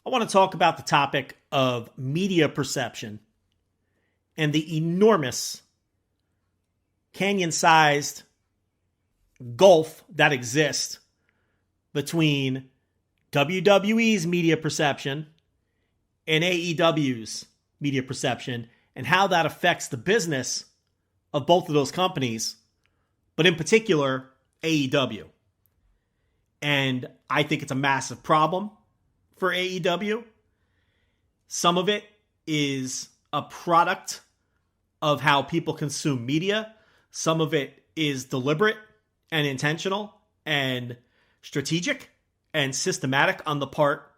I want to talk about the topic of media perception and the enormous canyon-sized gulf that exists between WWE's media perception and AEW's media perception, and how that affects the business of both of those companies, but in particular, AEW. And I think it's a massive problem for AEW. Some of it is a product of how people consume media. Some of it is deliberate and intentional and strategic and systematic on the part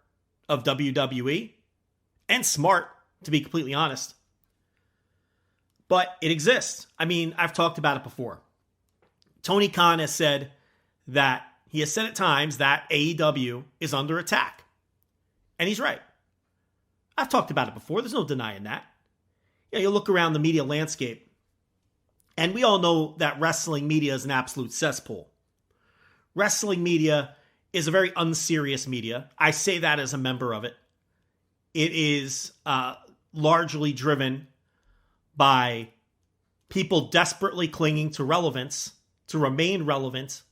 of WWE, and smart, to be completely honest. But it exists. I mean, I've talked about it before. Tony Khan has said at times that AEW is under attack. And he's right. I've talked about it before. There's no denying that. You look around the media landscape, and we all know that wrestling media is an absolute cesspool. Wrestling media is a very unserious media. I say that as a member of it. It is largely driven by people desperately clinging to relevance, to remain relevant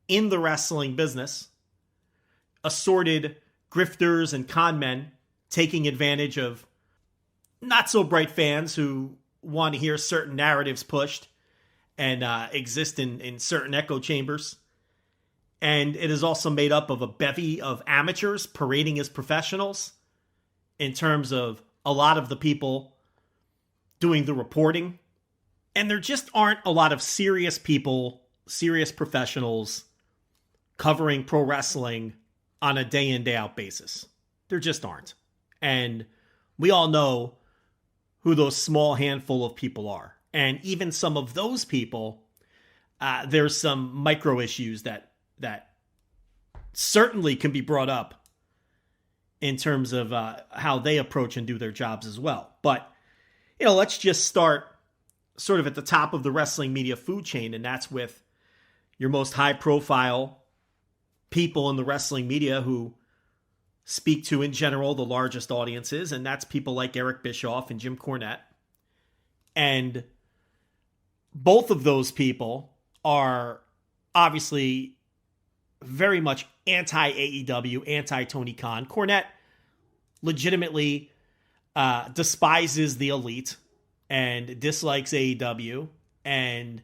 in the wrestling business. Assorted grifters and con men taking advantage of not so bright fans who want to hear certain narratives pushed and exist in certain echo chambers. And it is also made up of a bevy of amateurs parading as professionals in terms of a lot of the people doing the reporting. And there just aren't a lot of serious people, serious professionals covering pro wrestling on a day in, day out basis. There just aren't. And we all know who those small handful of people are. And even some of those people, there's some micro issues that certainly can be brought up in terms of how they approach and do their jobs as well. But, let's just start sort of at the top of the wrestling media food chain, and that's with your most high-profile people in the wrestling media who speak to, in general, the largest audiences, and that's people like Eric Bischoff and Jim Cornette. And both of those people are obviously very much anti-AEW, anti-Tony Khan. Cornette legitimately despises the elite and dislikes AEW and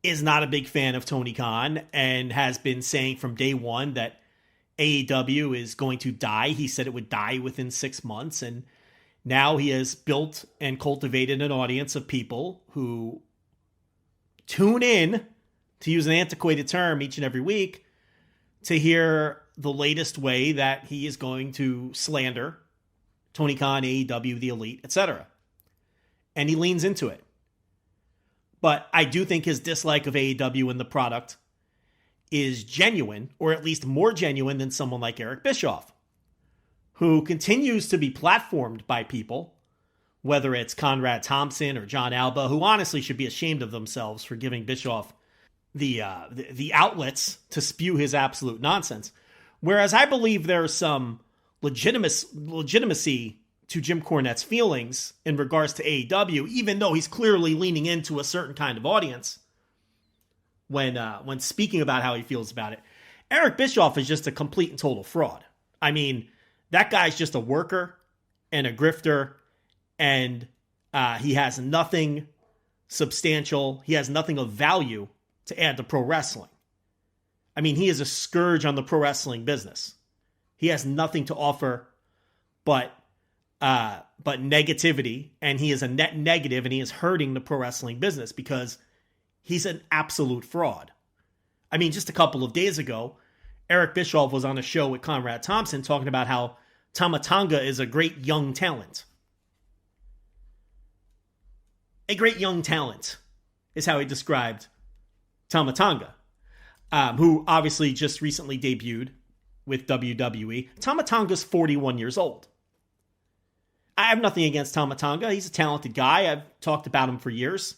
is not a big fan of Tony Khan and has been saying from day one that AEW is going to die. He said it would die within 6 months, and now he has built and cultivated an audience of people who tune in, to use an antiquated term, each and every week to hear the latest way that he is going to slander Tony Khan, AEW, the elite, etc. And he leans into it. But I do think his dislike of AEW and the product is genuine, or at least more genuine than someone like Eric Bischoff, who continues to be platformed by people, whether it's Conrad Thompson or John Alba, who honestly should be ashamed of themselves for giving Bischoff the outlets to spew his absolute nonsense. Whereas I believe there's some legitimacy to Jim Cornette's feelings in regards to AEW, even though he's clearly leaning into a certain kind of audience when speaking about how he feels about it. Eric Bischoff is just a complete and total fraud. I mean, that guy's just a worker and a grifter, and he has nothing substantial. He has nothing of value to add to pro wrestling. I mean, he is a scourge on the pro wrestling business. He has nothing to offer but negativity, and he is a net negative, and he is hurting the pro wrestling business because he's an absolute fraud. I mean, just a couple of days ago, Eric Bischoff was on a show with Conrad Thompson talking about how Tama Tonga is a great young talent. A great young talent is how he described Tama Tonga, who obviously just recently debuted with WWE. Tama Tonga's 41 years old. I have nothing against Tama Tonga. He's a talented guy. I've talked about him for years.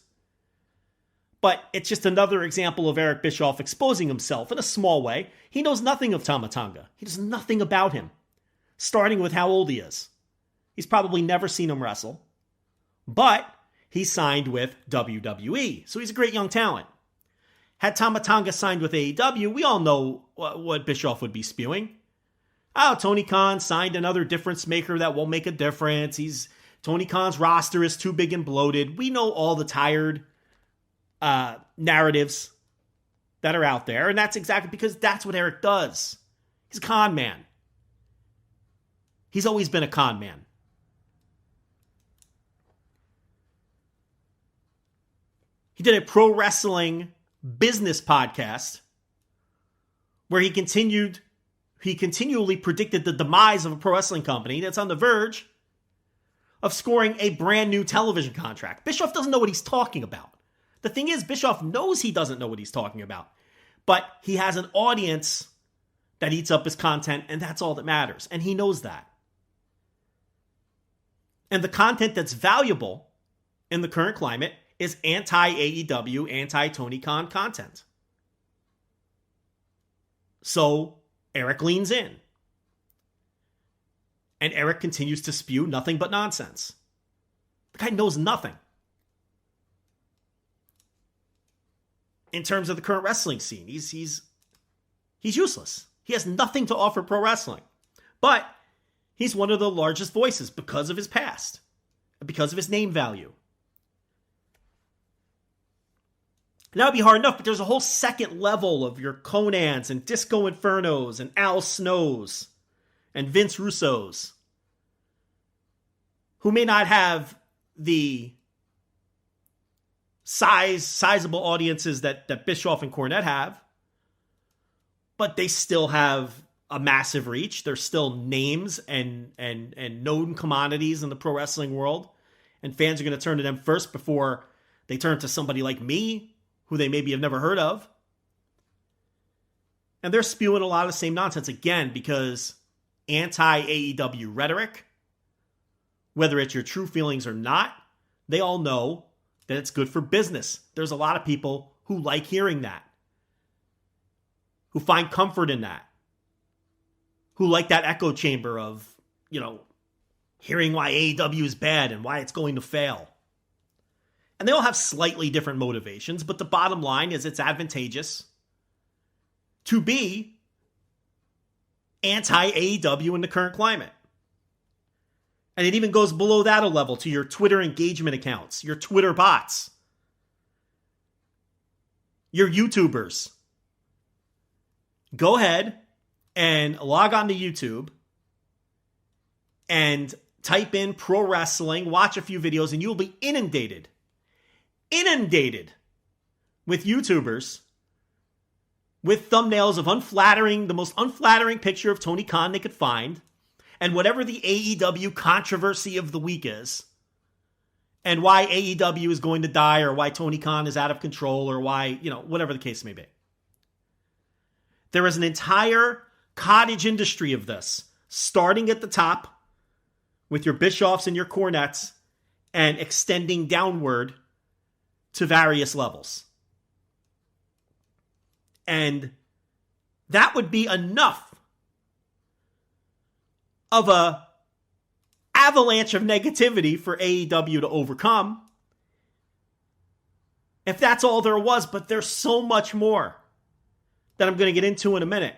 But it's just another example of Eric Bischoff exposing himself in a small way. He knows nothing of Tama Tonga. He knows nothing about him. starting with how old he is. He's probably never seen him wrestle, but he signed with WWE, so he's a great young talent. Had Tama Tonga signed with AEW, we all know what Bischoff would be spewing. Oh, Tony Khan signed another difference maker that won't make a difference. Tony Khan's roster is too big and bloated. We know all the tired narratives that are out there, and that's exactly because that's what Eric does. He's a con man. He's always been a con man. He did a pro wrestling business podcast where he continually predicted the demise of a pro wrestling company that's on the verge of scoring a brand new television contract. Bischoff doesn't know what he's talking about. The thing is, Bischoff knows he doesn't know what he's talking about, but he has an audience that eats up his content, and that's all that matters, and he knows that. And the content that's valuable in the current climate is anti-AEW, anti-Tony Khan content. So Eric leans in. And Eric continues to spew nothing but nonsense. The guy knows nothing in terms of the current wrestling scene. He's useless. He has nothing to offer pro wrestling. But he's one of the largest voices because of his past, because of his name value. That would be hard enough, but there's a whole second level of your Conans and Disco Infernos and Al Snows and Vince Russo's, who may not have the sizable audiences that Bischoff and Cornette have, but they still have a massive reach. They're still names and known commodities in the pro wrestling world, and fans are going to turn to them first before they turn to somebody like me, who they maybe have never heard of. And they're spewing a lot of the same nonsense again because anti-AEW rhetoric, whether it's your true feelings or not, they all know that it's good for business. There's a lot of people who like hearing that, who find comfort in that, who like that echo chamber of, hearing why AEW is bad and why it's going to fail. And they all have slightly different motivations, but the bottom line is it's advantageous to be anti-AEW in the current climate. And it even goes below that a level to your Twitter engagement accounts, your Twitter bots, your YouTubers. Go ahead and log on to YouTube and type in pro wrestling, watch a few videos, and you'll be inundated with YouTubers with thumbnails of the most unflattering picture of Tony Khan they could find, and whatever the AEW controversy of the week is, and why AEW is going to die, or why Tony Khan is out of control, or why, whatever the case may be. There is an entire cottage industry of this, starting at the top with your Bischoffs and your Cornettes and extending downward to various levels. And that would be enough of a avalanche of negativity for AEW to overcome if that's all there was, but there's so much more that I'm going to get into in a minute.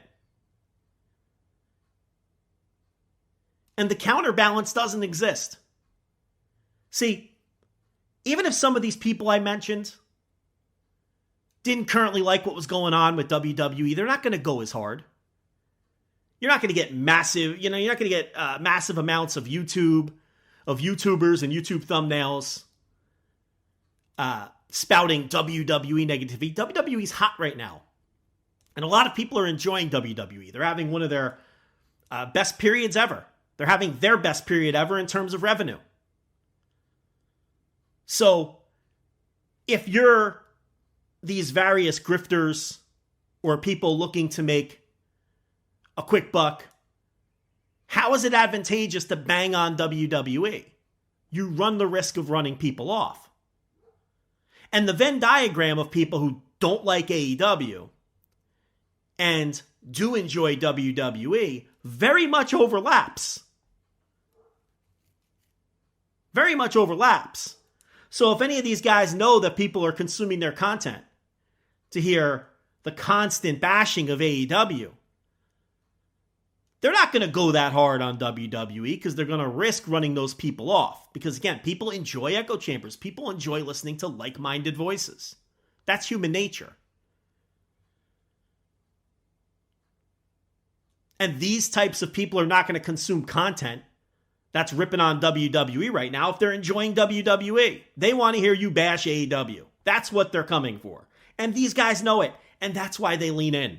And the counterbalance doesn't exist. See, even if some of these people I mentioned didn't currently like what was going on with WWE, they're not going to go as hard. You're not going to get massive, you're not going to get massive amounts of YouTubers and YouTube thumbnails spouting WWE negativity. WWE's hot right now. And a lot of people are enjoying WWE. They're having one of their best periods ever. They're having their best period ever in terms of revenue. So, if you're these various grifters or people looking to make a quick buck, how is it advantageous to bang on WWE? You run the risk of running people off. And the Venn diagram of people who don't like AEW and do enjoy WWE very much overlaps. Very much overlaps. So if any of these guys know that people are consuming their content to hear the constant bashing of AEW, they're not going to go that hard on WWE because they're going to risk running those people off. Because again, people enjoy echo chambers. People enjoy listening to like-minded voices. That's human nature. And these types of people are not going to consume content that's ripping on WWE right now if they're enjoying WWE. They want to hear you bash AEW. That's what they're coming for. And these guys know it. And that's why they lean in.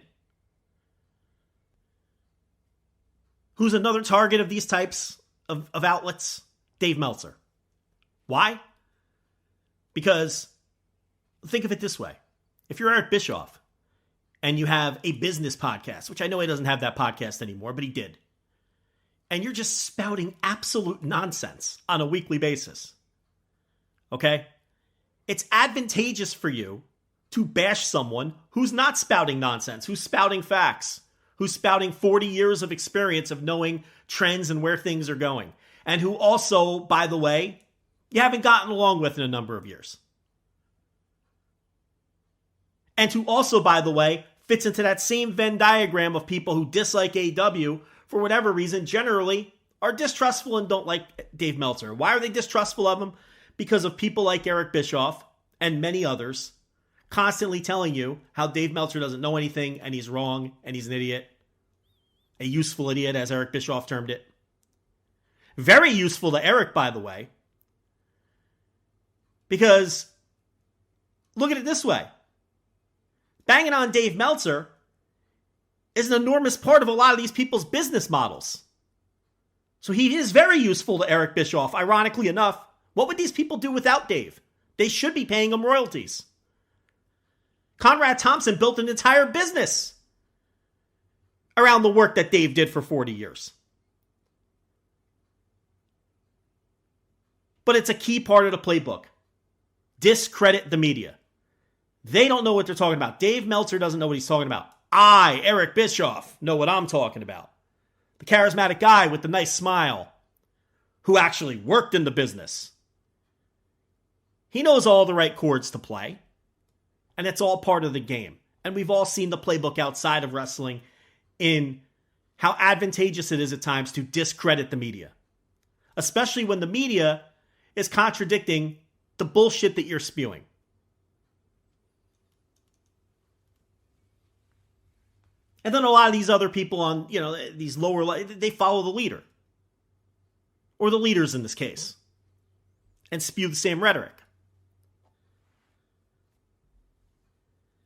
Who's another target of these types of outlets? Dave Meltzer. Why? Because think of it this way. If you're Eric Bischoff and you have a business podcast, which I know he doesn't have that podcast anymore, but he did, and you're just spouting absolute nonsense on a weekly basis, okay? It's advantageous for you to bash someone who's not spouting nonsense, who's spouting facts, who's spouting 40 years of experience of knowing trends and where things are going, and who also, by the way, you haven't gotten along with in a number of years. And who also, by the way, fits into that same Venn diagram of people who dislike AEW for whatever reason, generally are distrustful and don't like Dave Meltzer. Why are they distrustful of him? Because of people like Eric Bischoff and many others constantly telling you how Dave Meltzer doesn't know anything and he's wrong and he's an idiot. A useful idiot, as Eric Bischoff termed it. Very useful to Eric, by the way. Because, look at it this way. Banging on Dave Meltzer is an enormous part of a lot of these people's business models. So he is very useful to Eric Bischoff. Ironically enough, what would these people do without Dave? They should be paying him royalties. Conrad Thompson built an entire business around the work that Dave did for 40 years. But it's a key part of the playbook. Discredit the media. They don't know what they're talking about. Dave Meltzer doesn't know what he's talking about. I, Eric Bischoff, know what I'm talking about. The charismatic guy with the nice smile who actually worked in the business. He knows all the right chords to play. And it's all part of the game. And we've all seen the playbook outside of wrestling in how advantageous it is at times to discredit the media. Especially when the media is contradicting the bullshit that you're spewing. And then a lot of these other people on, these lower, they follow the leader. Or the leaders in this case. And spew the same rhetoric.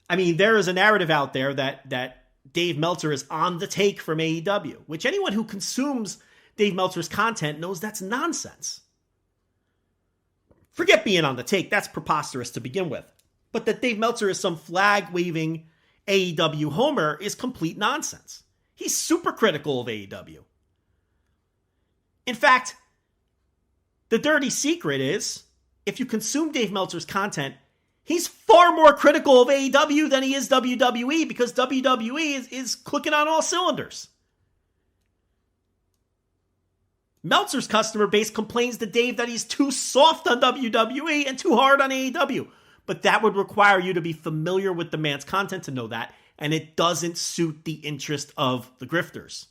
I mean, there is a narrative out there that Dave Meltzer is on the take from AEW, which anyone who consumes Dave Meltzer's content knows that's nonsense. Forget being on the take, that's preposterous to begin with. But that Dave Meltzer is some flag-waving AEW homer is complete nonsense. He's super critical of AEW. In fact, the dirty secret is, if you consume Dave Meltzer's content, he's far more critical of AEW than he is WWE because WWE is clicking on all cylinders. Meltzer's customer base complains to Dave that he's too soft on WWE and too hard on AEW. But that would require you to be familiar with the man's content to know that, and it doesn't suit the interest of the grifters.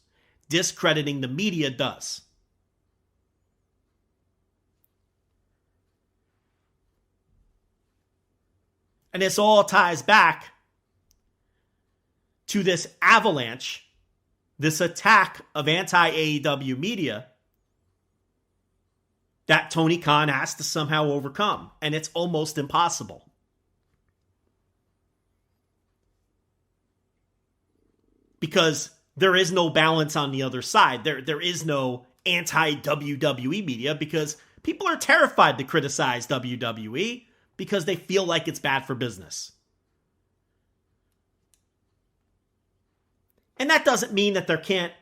Discrediting the media does. And this all ties back to this avalanche, this attack of anti-AEW media that Tony Khan has to somehow overcome. And it's almost impossible. Because there is no balance on the other side. There is no anti-WWE media because people are terrified to criticize WWE because they feel like it's bad for business. And that doesn't mean that there can't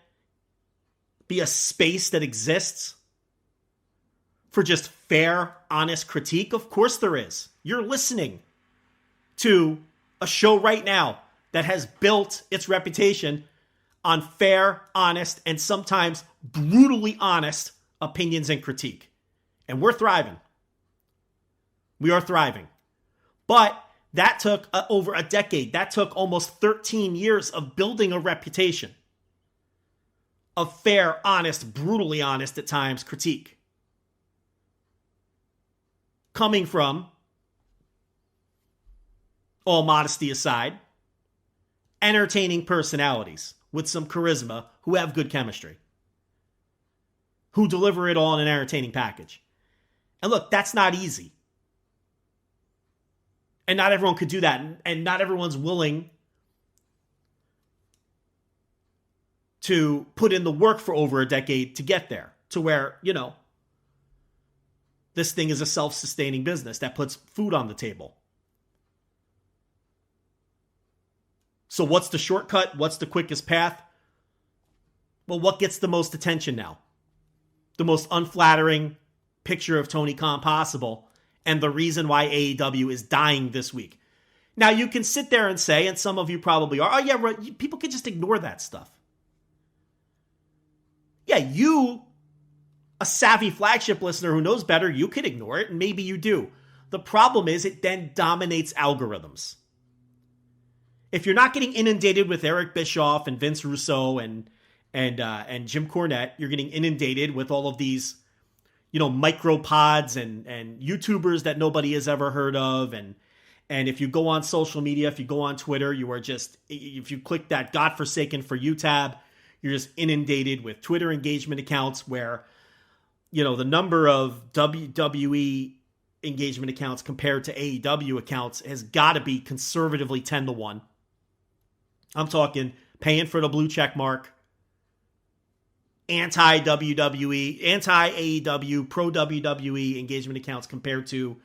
be a space that exists for just fair, honest critique. Of course there is. You're listening to a show right now that has built its reputation on fair, honest, and sometimes brutally honest opinions and critique. And we're thriving. We are thriving. But that took over a decade. That took almost 13 years of building a reputation of fair, honest, brutally honest at times critique. Coming from, all modesty aside, entertaining personalities with some charisma who have good chemistry, who deliver it all in an entertaining package. And look, that's not easy. And not everyone could do that. And not everyone's willing to put in the work for over a decade to get there, to where, this thing is a self-sustaining business that puts food on the table. So what's the shortcut? What's the quickest path? Well, what gets the most attention now? The most unflattering picture of Tony Khan possible, and the reason why AEW is dying this week. Now, you can sit there and say, and some of you probably are, oh yeah, right, people can just ignore that stuff. Yeah, you, a savvy Flagship listener who knows better, you could ignore it, and maybe you do. The problem is it then dominates algorithms. If you're not getting inundated with Eric Bischoff and Vince Russo and Jim Cornette, you're getting inundated with all of these, micropods and YouTubers that nobody has ever heard of. And if you go on social media, if you go on Twitter, you are just, if you click that godforsaken for you tab, you're just inundated with Twitter engagement accounts where, the number of WWE engagement accounts compared to AEW accounts has got to be conservatively 10-1. I'm talking paying for the blue check mark, anti-WWE, anti-AEW, pro-WWE engagement accounts compared to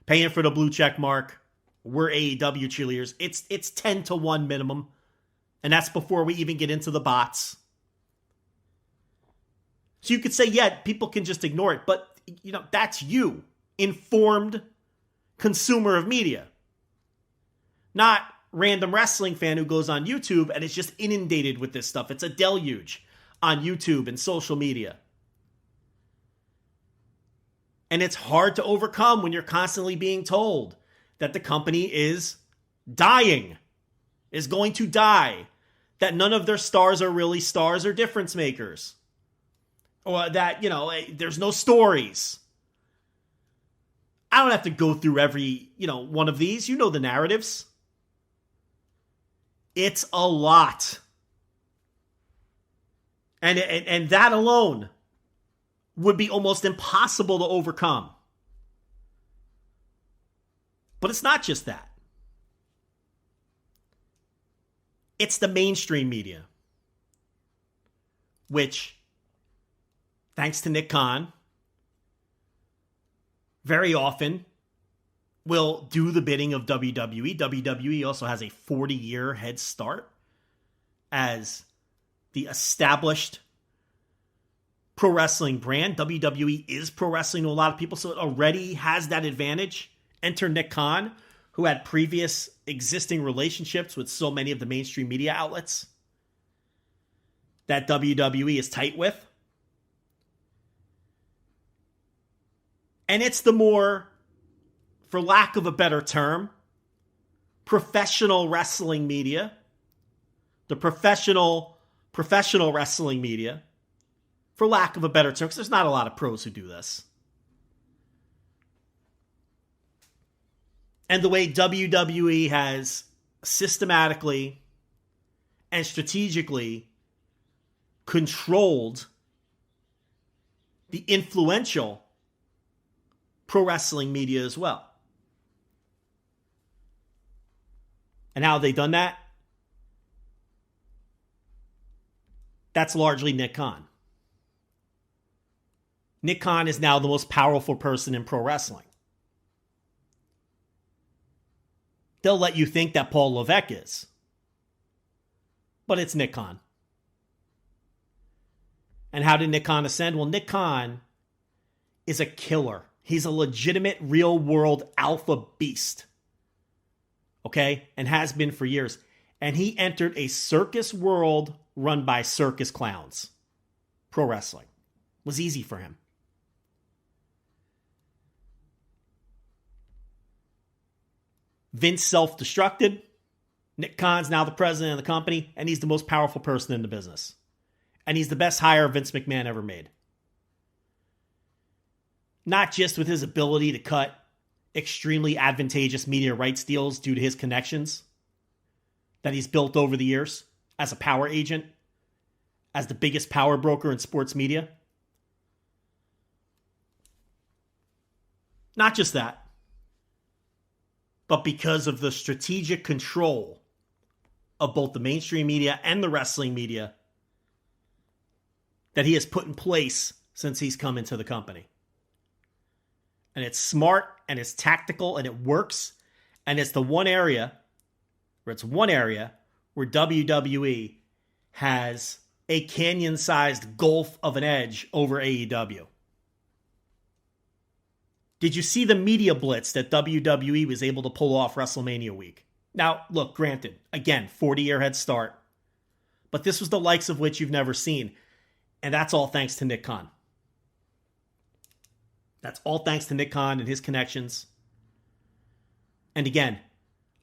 paying for the blue check mark, we're AEW cheerleaders. It's 10-1 minimum. And that's before we even get into the bots. So you could say, yeah, people can just ignore it. But, that's you, informed consumer of media. Not random wrestling fan who goes on YouTube and is just inundated with this stuff. It's a deluge on YouTube and social media. And it's hard to overcome when you're constantly being told that the company is dying, is going to die, that none of their stars are really stars or difference makers, or that, there's no stories. I don't have to go through every, one of these. You know the narratives. It's a lot. And that alone would be almost impossible to overcome. But it's not just that. It's the mainstream media, which, thanks to Nick Khan, very often will do the bidding of WWE. WWE also has a 40-year head start as the established pro wrestling brand. WWE is pro wrestling to a lot of people, so it already has that advantage. Enter Nick Khan, who had previous existing relationships with so many of the mainstream media outlets that WWE is tight with. And it's the more, for lack of a better term, professional wrestling media, the professional wrestling media, for lack of a better term, because there's not a lot of pros who do this. And the way WWE has systematically and strategically controlled the influential pro wrestling media as well. And how have they done that? That's largely Nick Khan. Nick Khan is now the most powerful person in pro wrestling. They'll let you think that Paul Levesque is. But it's Nick Khan. And how did Nick Khan ascend? Well, Nick Khan is a killer. He's a legitimate real-world alpha beast. Okay? And has been for years. And he entered a circus world run by circus clowns. Pro wrestling was easy for him. Vince self-destructed. Nick Khan's now the president of the company, and he's the most powerful person in the business. And he's the best hire Vince McMahon ever made. Not just with his ability to cut extremely advantageous media rights deals due to his connections that he's built over the years as a power agent, as the biggest power broker in sports media. Not just that, but because of the strategic control of both the mainstream media and the wrestling media that he has put in place since he's come into the company. And it's smart, and it's tactical, and it works. And it's one area where WWE has a canyon-sized gulf of an edge over AEW. Did you see the media blitz that WWE was able to pull off WrestleMania week? Now, look, granted, again, 40-year head start. But this was the likes of which you've never seen. And that's all thanks to Nick Khan. That's all thanks to Nick Khan and his connections. And again,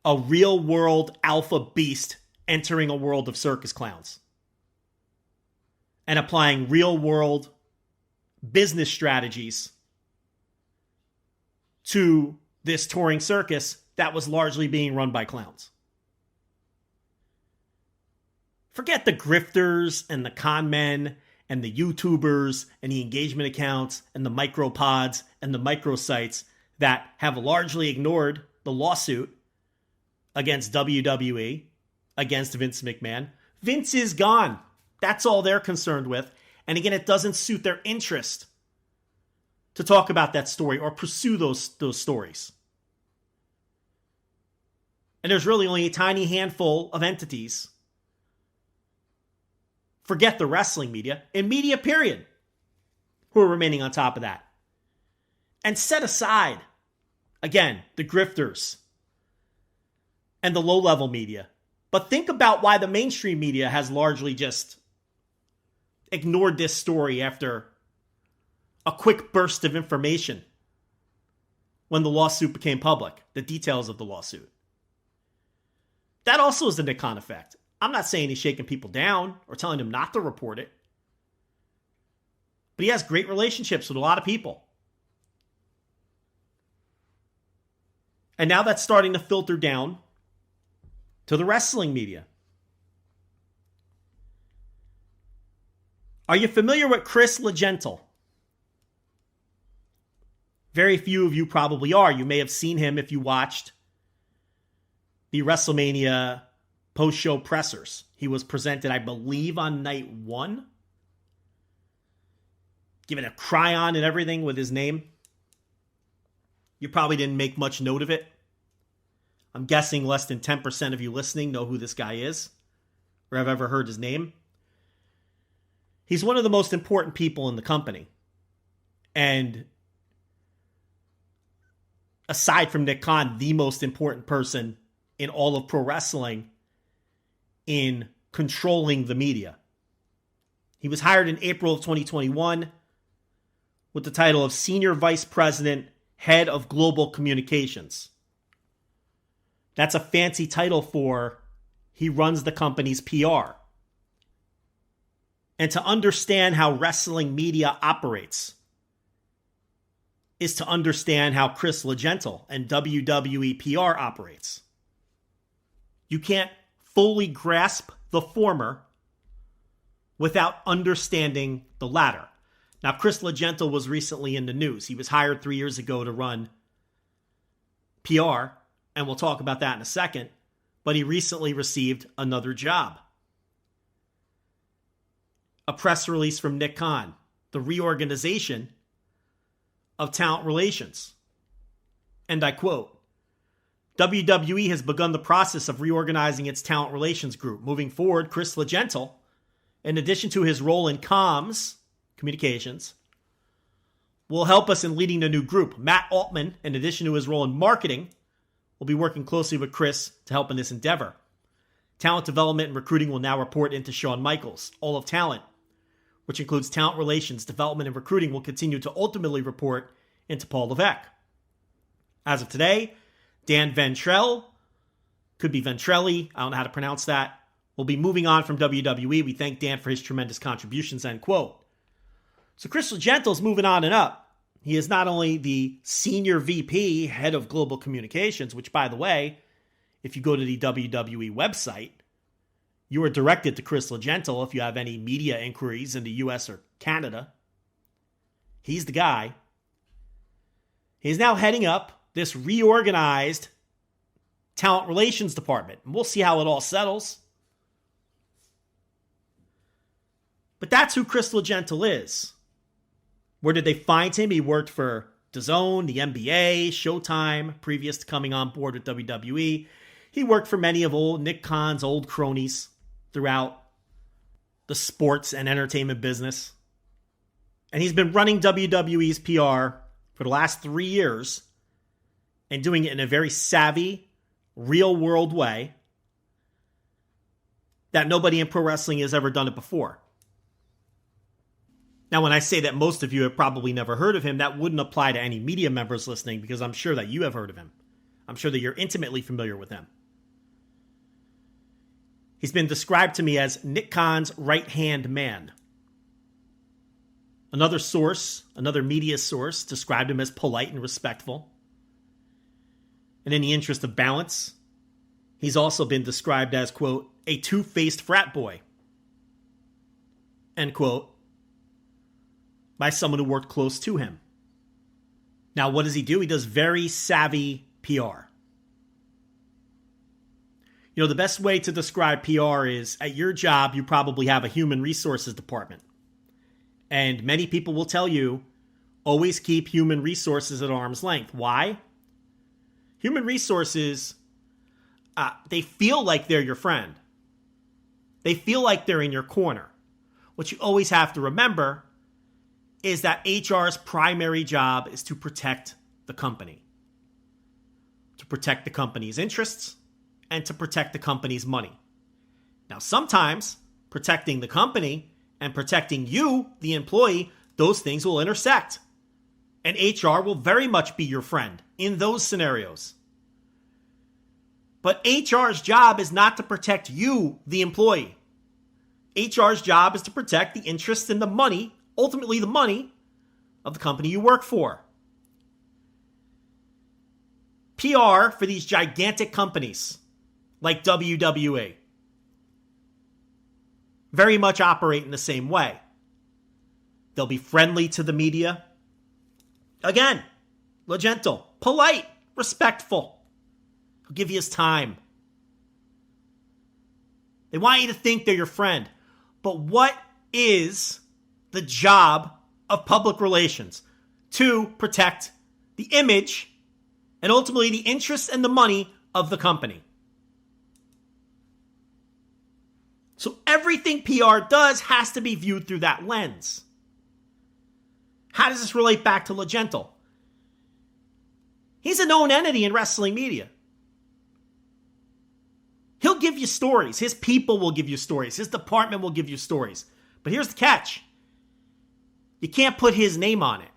a real-world alpha beast entering a world of circus clowns. And applying real-world business strategies to this touring circus that was largely being run by clowns. Forget the grifters and the con men and the YouTubers and the engagement accounts and the micropods and the microsites that have largely ignored the lawsuit against WWE, against Vince McMahon. Vince is gone. That's all they're concerned with. And again, it doesn't suit their interest to talk about that story or pursue those stories. And there's really only a tiny handful of entities, forget the wrestling media, in media period, who are remaining on top of that. And set aside, again, the grifters and the low-level media. But think about why the mainstream media has largely just ignored this story after a quick burst of information when the lawsuit became public, the details of the lawsuit. That also is the Nick Khan effect. I'm not saying he's shaking people down or telling them not to report it. But he has great relationships with a lot of people. And now that's starting to filter down to the wrestling media. Are you familiar with Chris Legentil? Very few of you probably are. You may have seen him if you watched the WrestleMania post-show pressers. He was presented, I believe, on night 1. Given a cryon and everything with his name. You probably didn't make much note of it. I'm guessing less than 10% of you listening know who this guy is or have ever heard his name. He's one of the most important people in the company. And aside from Nick Khan, the most important person in all of pro wrestling in controlling the media. He was hired in April of 2021 with the title of Senior Vice President, Head of Global Communications. That's a fancy title for he runs the company's PR. And to understand how wrestling media operates is to understand how Chris Legentil and WWE P.R. operates. You can't fully grasp the former without understanding the latter. Now, Chris Legentil was recently in the news. He was hired 3 years ago to run PR, and we'll talk about that in a second, but he recently received another job. A press release from Nick Khan, the reorganization of talent relations. And I quote, WWE has begun the process of reorganizing its talent relations group. Moving forward, Chris Legentil, in addition to his role in comms, communications, will help us in leading the new group. Matt Altman, in addition to his role in marketing, will be working closely with Chris to help in this endeavor. Talent development and recruiting will now report into Shawn Michaels. All of talent, which includes talent relations, development, and recruiting, will continue to ultimately report into Paul Levesque. As of today, Dan Ventrell, could be Ventrelli, I don't know how to pronounce that, will be moving on from WWE. We thank Dan for his tremendous contributions, end quote. So Chris Legentil is moving on and up. He is not only the senior VP, head of global communications, which, by the way, if you go to the WWE website, you are directed to Chris Legentil if you have any media inquiries in the US or Canada. He's the guy. He's now heading up this reorganized talent relations department. And we'll see how it all settles. But that's who Chris Legentil is. Where did they find him? He worked for DAZN, the NBA, Showtime, previous to coming on board with WWE. He worked for many of Nick Khan's old cronies throughout the sports and entertainment business. And he's been running WWE's PR for the last 3 years and doing it in a very savvy, real-world way that nobody in pro wrestling has ever done it before. Now, when I say that most of you have probably never heard of him, that wouldn't apply to any media members listening because I'm sure that you have heard of him. I'm sure that you're intimately familiar with him. He's been described to me as Nick Khan's right-hand man. Another source, another media source, described him as polite and respectful. And in the interest of balance, he's also been described as, quote, a two-faced frat boy, end quote, by someone who worked close to him. Now, what does he do? He does very savvy PR. You know, the best way to describe PR is at your job, you probably have a human resources department. And many people will tell you, always keep human resources at arm's length. Why? Human resources, they feel like they're your friend. They feel like they're in your corner. What you always have to remember is that HR's primary job is to protect the company. To protect the company's interests and to protect the company's money. Now, sometimes protecting the company and protecting you, the employee, those things will intersect. And HR will very much be your friend in those scenarios. But HR's job is not to protect you, the employee. HR's job is to protect the interests and the money, ultimately the money, of the company you work for. PR for these gigantic companies like WWE very much operate in the same way. They'll be friendly to the media. Again, Legentil, polite, respectful. He'll give you his time. They want you to think they're your friend. But what is the job of public relations? To protect the image and ultimately the interests and the money of the company. So everything PR does has to be viewed through that lens. How does this relate back to Legentil? He's a known entity in wrestling media. He'll give you stories. His people will give you stories. His department will give you stories. But here's the catch. You can't put his name on it.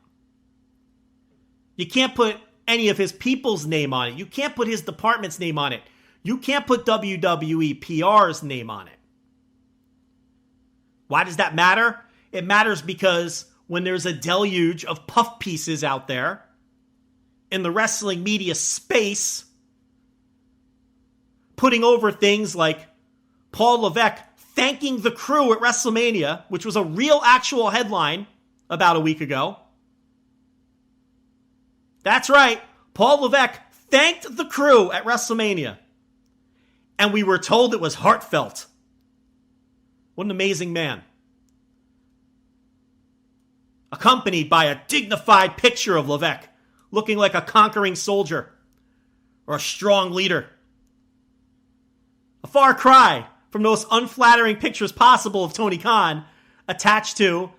You can't put any of his people's name on it. You can't put his department's name on it. You can't put WWE PR's name on it. Why does that matter? It matters because when there's a deluge of puff pieces out there in the wrestling media space, putting over things like Paul Levesque thanking the crew at WrestleMania, which was a real actual headline about a week ago. That's right. Paul Levesque thanked the crew at WrestleMania. And we were told it was heartfelt. What an amazing man. Accompanied by a dignified picture of Levesque, looking like a conquering soldier or a strong leader. A far cry from those unflattering pictures possible of Tony Khan attached to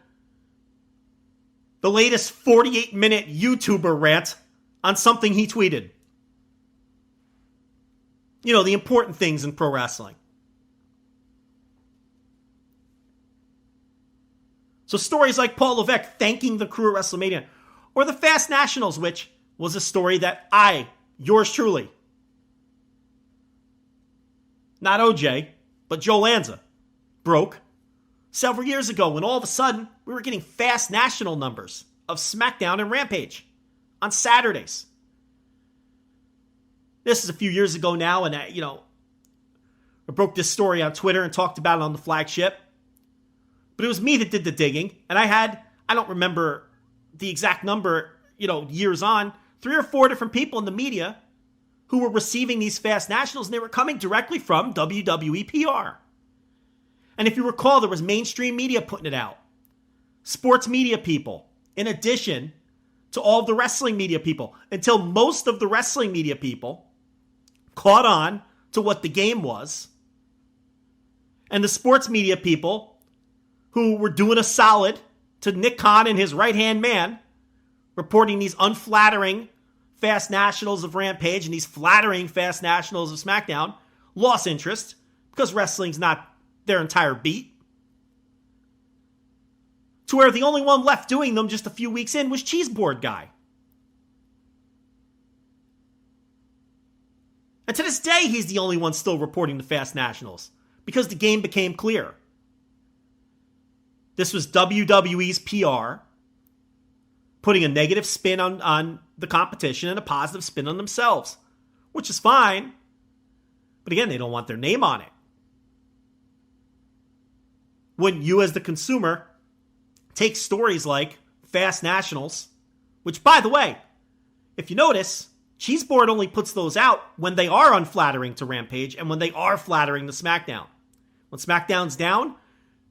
the latest 48-minute YouTuber rant on something he tweeted. You know, the important things in pro wrestling. So stories like Paul Levesque thanking the crew at WrestleMania, or the Fast Nationals, which was a story that yours truly, not OJ, but Joe Lanza, broke several years ago when all of a sudden we were getting Fast National numbers of SmackDown and Rampage on Saturdays. This is a few years ago now, and I broke this story on Twitter and talked about it on the Flagship. But it was me that did the digging, and I don't remember the exact number, years on, 3 or 4 different people in the media who were receiving these Fast Nationals, and they were coming directly from WWE P.R. And if you recall, there was mainstream media putting it out, sports media people, in addition to all of the wrestling media people, until most of the wrestling media people caught on to what the game was. And the sports media people who were doing a solid to Nick Khan and his right-hand man, reporting these unflattering Fast Nationals of Rampage and these flattering Fast Nationals of SmackDown, lost interest because wrestling's not their entire beat. To where the only one left doing them just a few weeks in was Cheeseboard Guy. And to this day, he's the only one still reporting the Fast Nationals because the game became clear. This was WWE's PR putting a negative spin on the competition and a positive spin on themselves, which is fine. But again, they don't want their name on it. When you as the consumer take stories like Fast Nationals, which by the way, if you notice, Cheeseboard only puts those out when they are unflattering to Rampage and when they are flattering to SmackDown. When SmackDown's down,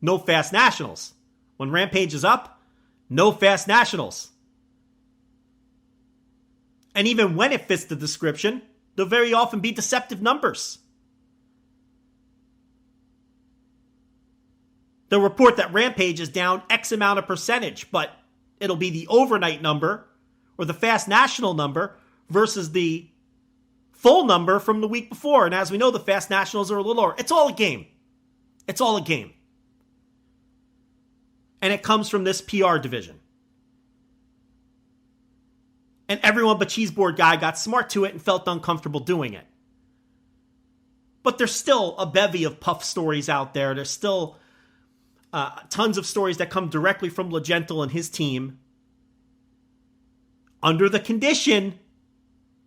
no Fast Nationals. When Rampage is up, no Fast Nationals. And even when it fits the description, they'll very often be deceptive numbers. They'll report that Rampage is down X amount of percentage, but it'll be the overnight number or the Fast National number versus the full number from the week before. And as we know, the Fast Nationals are a little lower. It's all a game. It's all a game. And it comes from this PR division. And everyone but Cheeseboard Guy got smart to it and felt uncomfortable doing it. But there's still a bevy of puff stories out there. There's still tons of stories that come directly from Legentil and his team under the condition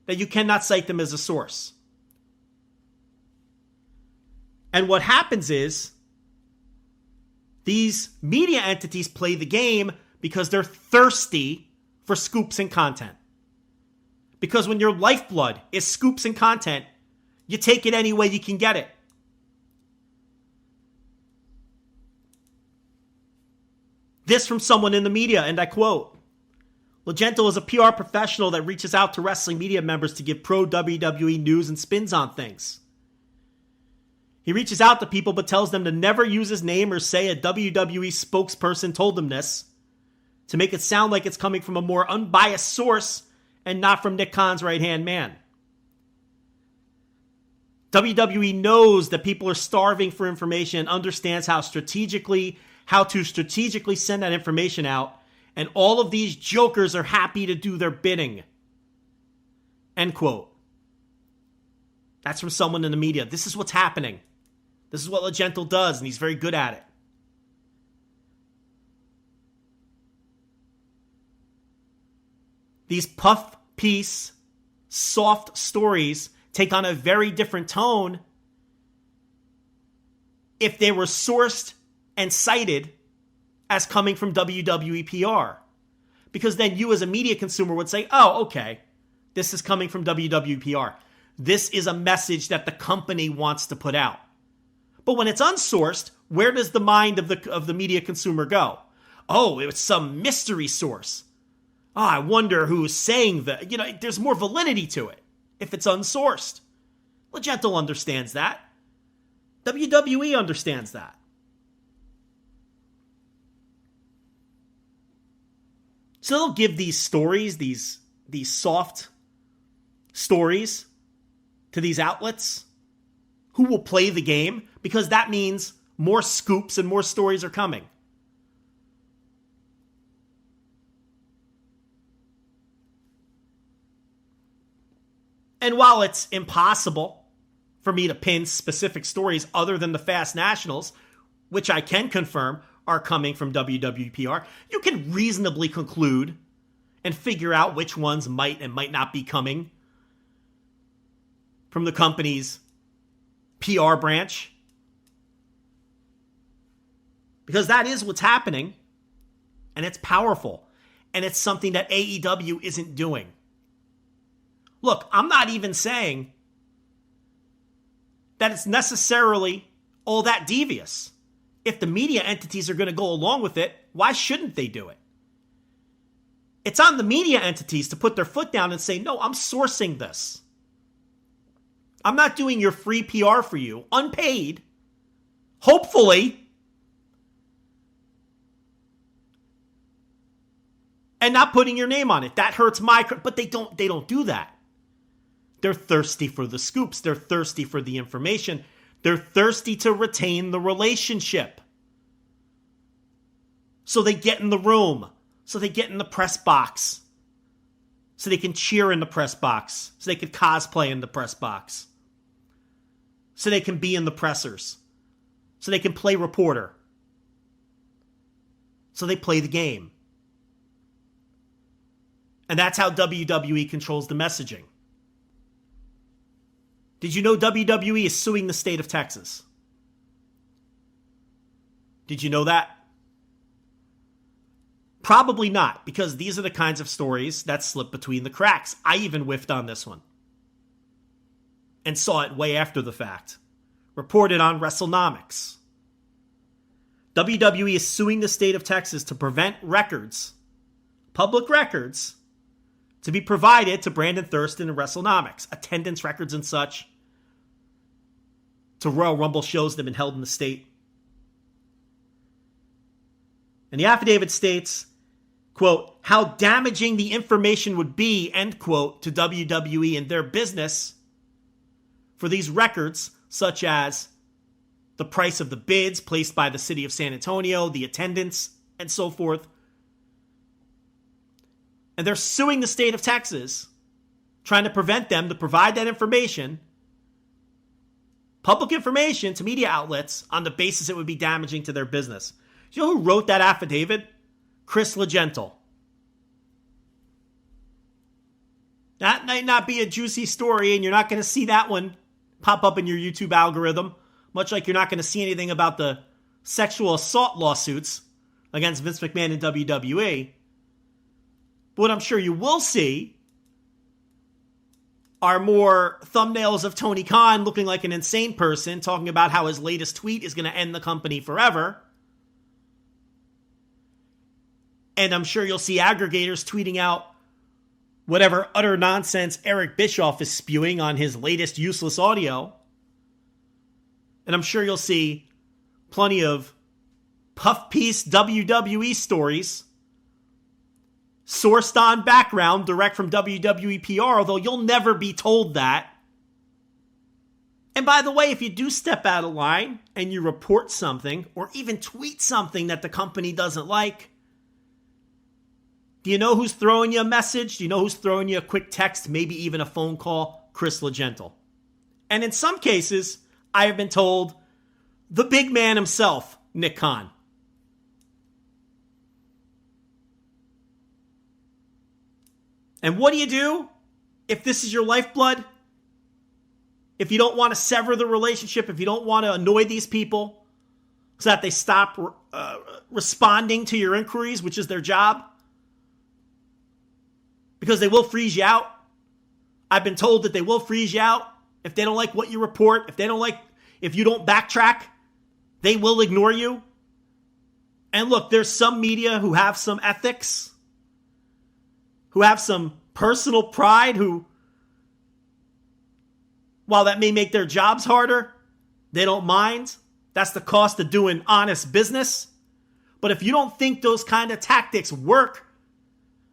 that you cannot cite them as a source. And what happens is these media entities play the game because they're thirsty for scoops and content. Because when your lifeblood is scoops and content, you take it any way you can get it. This from someone in the media, and I quote, Legentil is a PR professional that reaches out to wrestling media members to give pro WWE news and spins on things. He reaches out to people but tells them to never use his name or say a WWE spokesperson told him this, to make it sound like it's coming from a more unbiased source and not from Nick Khan's right-hand man. WWE knows that people are starving for information and understands how to strategically send that information out, and all of these jokers are happy to do their bidding. End quote. That's from someone in the media. This is what's happening. This is what Legentil does, and he's very good at it. These puff piece, soft stories take on a very different tone if they were sourced and cited as coming from WWE PR. Because then you as a media consumer would say, oh, okay, this is coming from WWE PR. This is a message that the company wants to put out. But when it's unsourced, where does the mind of the media consumer go? Oh, it's some mystery source. Oh, I wonder who's saying that. There's more validity to it if it's unsourced. Legentil understands that. WWE understands that. So they'll give these stories, these soft stories to these outlets who will play the game, because that means more scoops and more stories are coming. And while it's impossible for me to pin specific stories other than the Fast Nationals, which I can confirm are coming from WWE P.R, you can reasonably conclude and figure out which ones might and might not be coming from the company's PR branch. Because that is what's happening, and it's powerful, and it's something that AEW isn't doing. Look, I'm not even saying that it's necessarily all that devious. If the media entities are going to go along with it, why shouldn't they do it? It's on the media entities to put their foot down and say, no, I'm sourcing this. I'm not doing your free PR for you, unpaid, hopefully, and not putting your name on it. That hurts but they don't do that. They're thirsty for the scoops. They're thirsty for the information. They're thirsty to retain the relationship. So they get in the room. So they get in the press box. So they can cheer in the press box. So they can cosplay in the press box. So they can be in the pressers. So they can play reporter. So they play the game. And that's how WWE controls the messaging. Did you know WWE is suing the state of Texas? Did you know that? Probably not, because these are the kinds of stories that slip between the cracks. I even whiffed on this one. And saw it way after the fact. Reported on WrestleNomics. WWE is suing the state of Texas to prevent records, public records, to be provided to Brandon Thurston and WrestleNomics, attendance records and such, to Royal Rumble shows that have been held in the state. And the affidavit states, quote, how damaging the information would be, end quote, to WWE and their business for these records, such as the price of the bids placed by the city of San Antonio, the attendance, and so forth. And they're suing the state of Texas, trying to prevent them to provide that information, public information, to media outlets on the basis it would be damaging to their business. Do you know who wrote that affidavit? Chris Legentil. That might not be a juicy story, and you're not going to see that one pop up in your YouTube algorithm, much like you're not going to see anything about the sexual assault lawsuits against Vince McMahon and WWE. But what I'm sure you will see are more thumbnails of Tony Khan looking like an insane person, talking about how his latest tweet is going to end the company forever. And I'm sure you'll see aggregators tweeting out whatever utter nonsense Eric Bischoff is spewing on his latest useless audio. And I'm sure you'll see plenty of puff piece WWE stories sourced on background direct from WWE PR, although you'll never be told that. And by the way, if you do step out of line and you report something or even tweet something that the company doesn't like, do you know who's throwing you a message? Do you know who's throwing you a quick text, maybe even a phone call? Chris Legentil. And in some cases, I have been told the big man himself, Nick Khan. And what do if this is your lifeblood? If you don't want to sever the relationship, if you don't want to annoy these people so that they stop responding to your inquiries, which is their job, because they will freeze you out. I've been told that they will freeze you out if they don't like what you report, if you don't backtrack, they will ignore you. And look, there's some media who have some ethics, who have some personal pride, who, while that may make their jobs harder, they don't mind. That's the cost of doing honest business. But if you don't think those kind of tactics work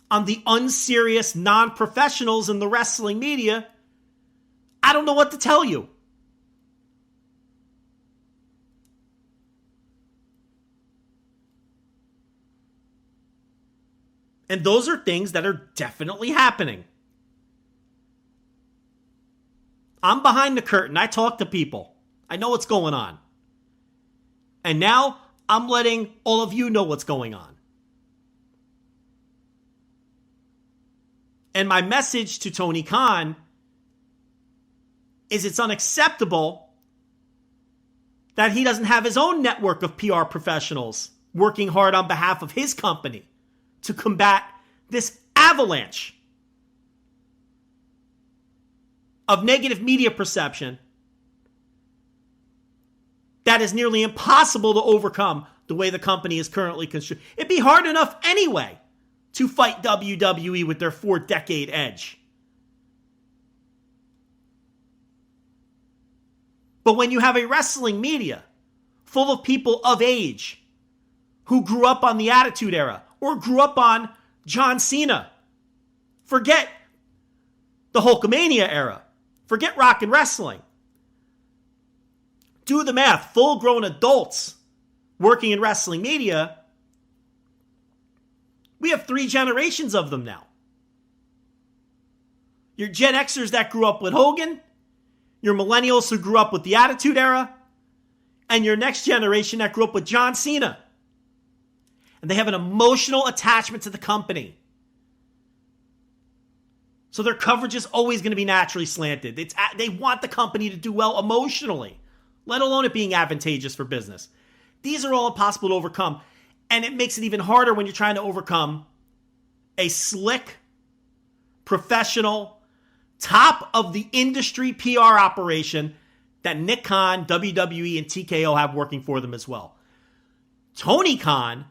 on the unserious non-professionals in the wrestling media, I don't know what to tell you. And those are things that are definitely happening. I'm behind the curtain. I talk to people. I know what's going on. And now I'm letting all of you know what's going on. And my message to Tony Khan is it's unacceptable that he doesn't have his own network of PR professionals working hard on behalf of his company to combat this avalanche of negative media perception that is nearly impossible to overcome the way the company is currently constructed. It'd be hard enough anyway to fight WWE with their 4-decade edge. But when you have a wrestling media full of people of age who grew up on the Attitude Era or grew up on John Cena, forget the Hulkamania era, forget rock and wrestling. Do the math, full-grown adults working in wrestling media, we have 3 generations of them now. Your Gen Xers that grew up with Hogan, your millennials who grew up with the Attitude Era, and your next generation that grew up with John Cena. And they have an emotional attachment to the company. So their coverage is always going to be naturally slanted. They want the company to do well emotionally, let alone it being advantageous for business. These are all impossible to overcome. And it makes it even harder when you're trying to overcome a slick, professional, top of the industry PR operation that Nick Khan, WWE, and TKO have working for them as well. Tony Khan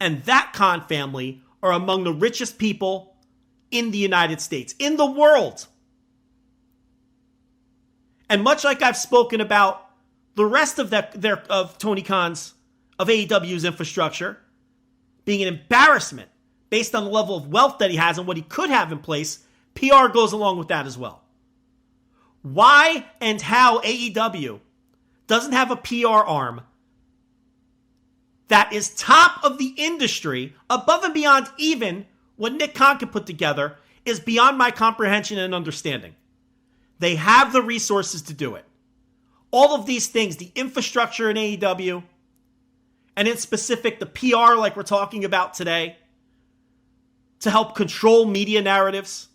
and that Khan family are among the richest people in the United States, in the world. And much like I've spoken about the rest of Tony Khan's, of AEW's infrastructure being an embarrassment based on the level of wealth that he has and what he could have in place, PR goes along with that as well. Why and how AEW doesn't have a PR arm that is top of the industry, above and beyond even what Nick Khan can put together, is beyond my comprehension and understanding. They have the resources to do it. All of these things, the infrastructure in AEW, and in specific, the PR like we're talking about today, to help control media narratives.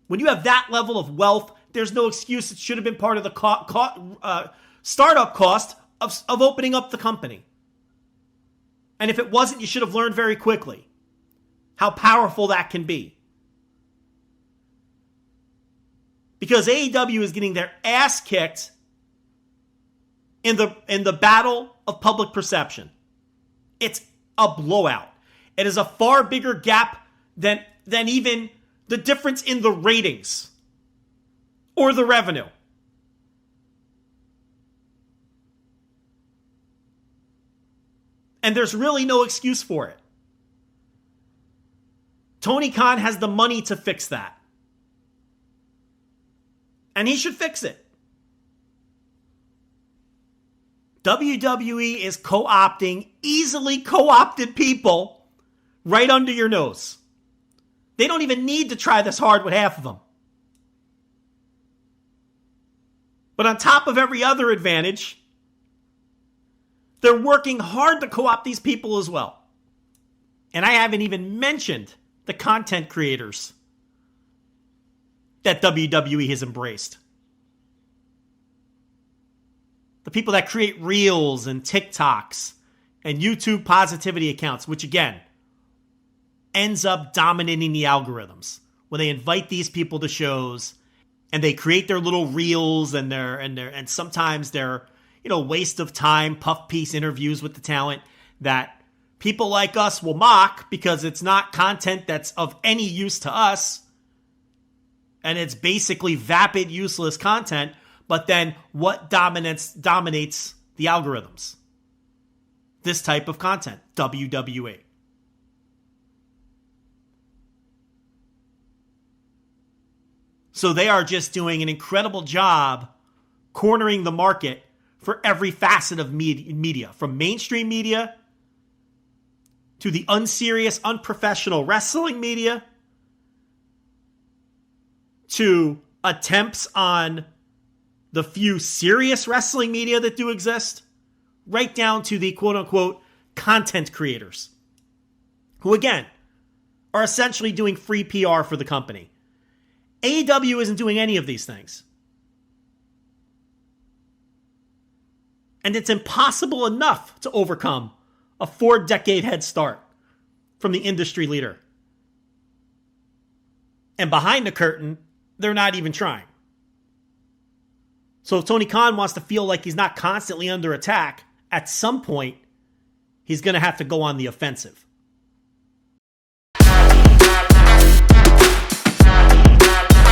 When you have that level of wealth, there's no excuse. It should have been part of the startup cost of opening up the company. And if it wasn't, you should have learned very quickly how powerful that can be. Because AEW is getting their ass kicked in the battle of public perception. It's a blowout. It is a far bigger gap than even the difference in the ratings or the revenue. And there's really no excuse for it. Tony Khan has the money to fix that. And he should fix it. WWE is co-opting easily co-opted people right under your nose. They don't even need to try this hard with half of them. But on top of every other advantage, they're working hard to co-opt these people as well. And I haven't even mentioned the content creators that WWE has embraced. The people that create Reels and TikToks and YouTube positivity accounts, which again, ends up dominating the algorithms. When they invite these people to shows and they create their little reels and sometimes their waste of time, puff piece interviews with the talent that people like us will mock because it's not content that's of any use to us. And it's basically vapid, useless content. But then what dominates the algorithms? This type of content, WWE. So they are just doing an incredible job cornering the market for every facet of media, from mainstream media to the unserious, unprofessional wrestling media to attempts on the few serious wrestling media that do exist, right down to the quote-unquote content creators, who, again, are essentially doing free PR for the company. AEW isn't doing any of these things. And it's impossible enough to overcome a 4-decade head start from the industry leader. And behind the curtain, they're not even trying. So if Tony Khan wants to feel like he's not constantly under attack, at some point, he's going to have to go on the offensive.